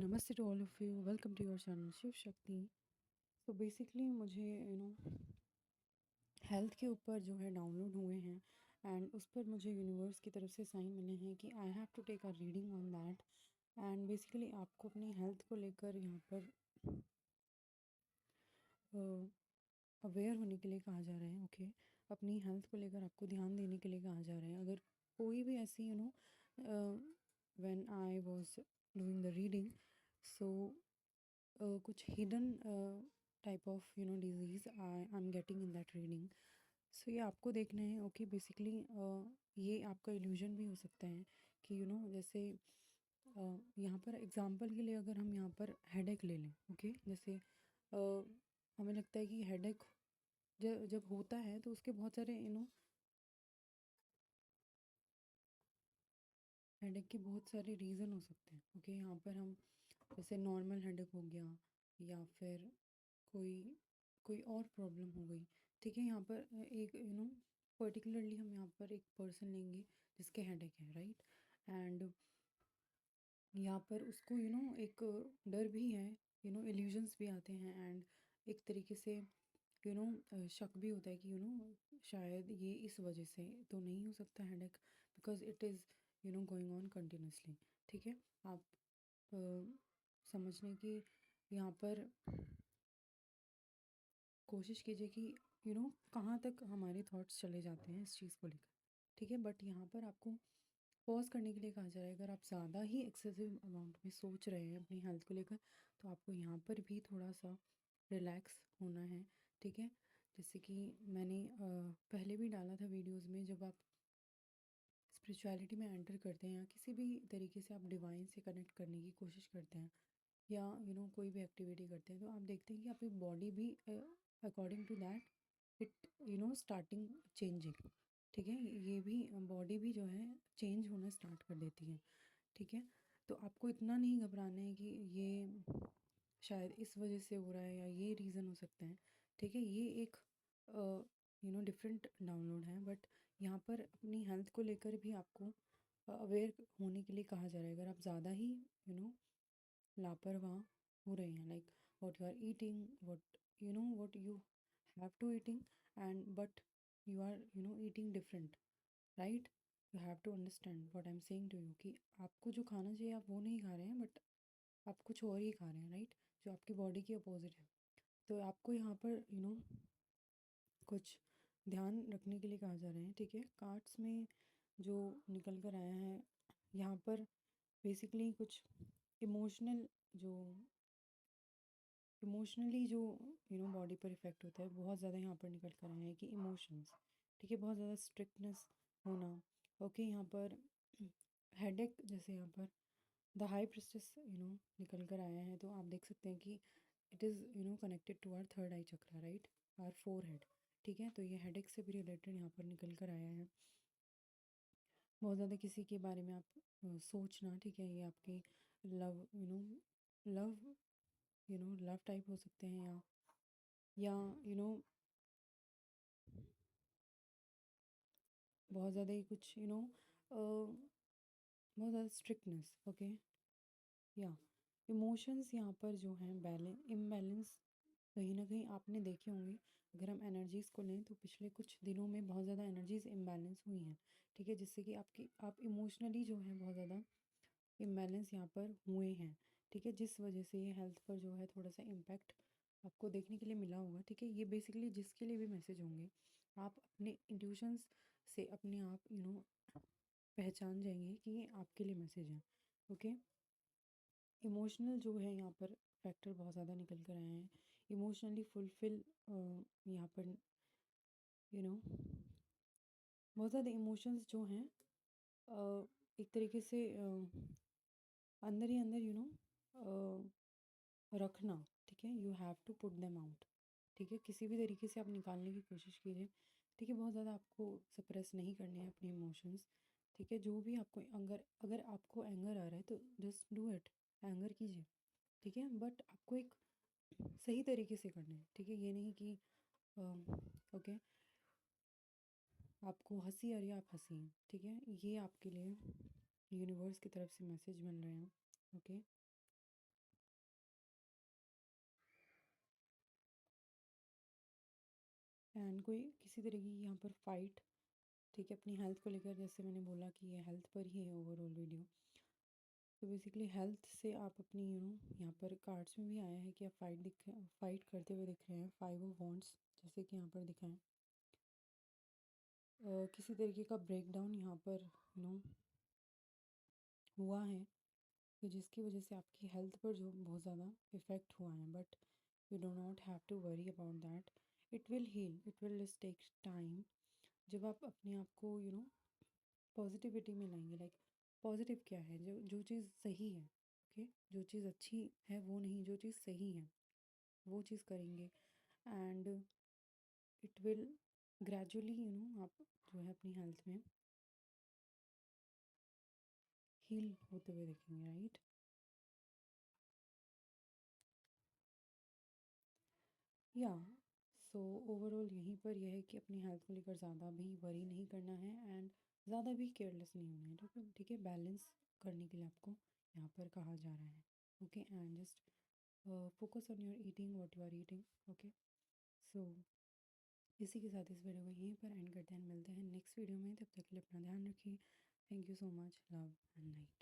नमस्ते to all of you, welcome to your channel Shiv Shakti. So basically मुझे health के ऊपर जो है डाउनलोड हुए हैं एंड उस पर मुझे यूनिवर्स की तरफ से साइन मिले हैं कि I have to take a reading on that. And basically आपको अपनी हेल्थ को लेकर यहाँ पर अवेयर होने के लिए कहा जा रहा है। ओके, अपनी हेल्थ को लेकर आपको ध्यान देने के लिए कहा जा रहा है। अगर कोई भी ऐसी when I was doing the reading, so कुछ hidden type of disease I am getting in that reading. So ये आपको देखना है। ओके, बेसिकली ये आपका इल्यूजन भी हो सकता है कि जैसे यहाँ पर एग्जांपल के लिए अगर हम यहाँ पर हेडेक ले लें। ओके, जैसे हमें लगता है कि हेडेक जब जब होता है तो उसके बहुत सारे हेडेक के बहुत सारे रीज़न हो सकते हैं। ओके, यहाँ पर हम जैसे नॉर्मल हेडेक हो गया या फिर कोई कोई और प्रॉब्लम हो गई। ठीक है, यहाँ पर एक पर्टिकुलरली हम यहाँ पर एक पर्सन लेंगे जिसके हेडेक है, राइट। एंड यहाँ पर उसको एक डर भी है, इल्यूजन्स भी आते हैं एंड एक तरीके से शक भी होता है कि शायद ये इस वजह से तो नहीं हो सकता headache, because it is going on continuously. ठीक है, आप समझने की यहाँ पर कोशिश कीजिए कि कहाँ तक हमारे थॉट्स चले जाते हैं इस चीज़ को लेकर। ठीक है, बट यहाँ पर आपको पॉज करने के लिए कहा जा रहा है। अगर आप ज़्यादा ही एक्सेसिव अमाउंट में सोच रहे हैं अपनी हेल्थ को लेकर, तो आपको यहाँ पर भी थोड़ा सा रिलैक्स होना है। ठीक है, जैसे कि मैंने पहले भी डाला था वीडियोस में, जब आप स्पिरिचुअलिटी में एंटर करते हैं या किसी भी तरीके से आप डिवाइन से कनेक्ट करने की कोशिश करते हैं या कोई भी एक्टिविटी करते हैं, तो आप देखते हैं कि आपकी बॉडी भी according to that it starting changing. ठीक है, ये भी बॉडी भी जो है चेंज होना स्टार्ट कर देती है। ठीक है, तो आपको इतना नहीं घबराना है कि ये शायद इस वजह से हो रहा है या ये रीज़न हो सकता है। ठीक है, ये एक डिफरेंट डाउनलोड है, बट यहाँ पर अपनी हेल्थ को लेकर भी आपको अवेयर होने के लिए कहा जा रहा है। अगर आप ज़्यादा ही लापरवाह हो रहे हैं, like what you are eating, what you have to eating and but you are eating different, right. You have to understand what I am saying to you कि आपको जो खाना चाहिए आप वो नहीं खा रहे हैं, बट आप कुछ और ही खा रहे हैं, राइट, जो आपकी बॉडी के अपोजिट है। तो आपको यहाँ पर कुछ ध्यान रखने के लिए कहा जा रहा है। ठीक है, कार्ड्स में जो निकल कर आया है यहाँ पर बेसिकली कुछ इमोशनल जो इमोशनली जो बॉडी पर इफ़ेक्ट होता है बहुत ज़्यादा यहाँ पर निकल कर आया है कि इमोशंस। ठीक है, बहुत ज़्यादा स्ट्रिक्टनेस होना। ओके, यहाँ पर हेडेक जैसे यहाँ पर द हाई प्रिस्टेस निकल कर आया है, तो आप देख सकते हैं कि it is connected to our third eye chakra, right, our forehead. ठीक है, तो ये हेडेक से भी रिलेटेड यहाँ पर निकल कर आया है। बहुत ज़्यादा किसी के बारे में आप सोचना। ठीक है, ये आपके लव लव लव टाइप हो सकते हैं या यू नो बहुत ज़्यादा ही कुछ बहुत ज़्यादा स्ट्रिक्टनेस। ओके, या इमोशंस यहाँ पर जो हैं इम्बैलेंस कहीं ना कहीं आपने देखे होंगे। अगर हम एनर्जीज़ को लें तो पिछले कुछ दिनों में बहुत ज़्यादा एनर्जीज इम्बैलेंस हुई हैं। ठीक है, जिससे कि आप इमोशनली जो है बहुत ज़्यादा इम्बैलेंस यहाँ पर हुए हैं। ठीक है, जिस वजह से ये हेल्थ पर जो है थोड़ा सा इम्पैक्ट आपको देखने के लिए मिला होगा। ठीक है, ये बेसिकली जिसके लिए भी मैसेज होंगे, आप अपने इंट्यूशंस से अपने आप पहचान जाएंगे कि ये आपके लिए मैसेज है। ओके, इमोशनल जो है यहाँ पर फैक्टर बहुत ज़्यादा निकल कर आए हैं। इमोशनली फुलफिल यहाँ पर यू नो बहुत ज़्यादा इमोशंस जो हैं एक तरीके से अंदर ही अंदर रखना। ठीक है, you have to put them out. ठीक है, किसी भी तरीके से आप निकालने की कोशिश कीजिए। ठीक है, बहुत ज़्यादा आपको सप्रेस नहीं करने हैं अपने इमोशंस। ठीक है, जो भी आपको अगर अगर आपको एंगर आ रहा है तो जस्ट डू इट, एंगर कीजिए। ठीक है, बट आपको एक सही तरीके से करना है। ठीक है, ये नहीं कि ओके आपको हंसी आ रही है आप हंसी। ठीक है, ये आपके लिए यूनिवर्स की तरफ से मैसेज मिल रहे हैं। ओके, कोई किसी तरह की यहाँ पर फाइट, ठीक है, अपनी हेल्थ को लेकर, जैसे मैंने बोला कि ये हेल्थ पर ही है ओवरऑल वीडियो। तो बेसिकली हेल्थ से आप अपनी यहाँ पर कार्ड्स में भी आया है कि आप फाइट करते हुए दिख रहे हैं, 5 ऑफ वॉन्ड्स जैसे कि यहाँ पर दिखाएं। किसी तरीके का ब्रेक डाउन यहाँ पर हुआ है, तो जिसकी वजह से आपकी हेल्थ पर जो बहुत ज़्यादा इफ़ेक्ट हुआ है, but you do not have to worry about that, it will heal, it will just take time. जब आप अपने आप को पॉजिटिविटी में लाएंगे, लाइक पॉजिटिव क्या है, जो चीज़ सही है, ओके, जो चीज़ अच्छी है वो नहीं, जो चीज़ सही है वो चीज़ करेंगे, एंड इट विल ग्रेजुअली आप जो है अपनी हेल्थ में हील होते हुए देखेंगे, राइट। या सो ओवरऑल यहीं पर यह है कि अपनी हेल्थ को लेकर ज़्यादा भी वरी नहीं करना है, एंड ज़्यादा भी केयरलेस नहीं होना है, ठीक है, बैलेंस करने के लिए आपको यहाँ पर कहा जा रहा है, okay, and just focus on your eating, what you are eating, okay. So इसी के साथ इस वीडियो को यहीं पर एंड करते हैं, मिलते हैं नेक्स्ट वीडियो में, तब तक के लिए अपना ध्यान रखिए। Thank you so much, love and night.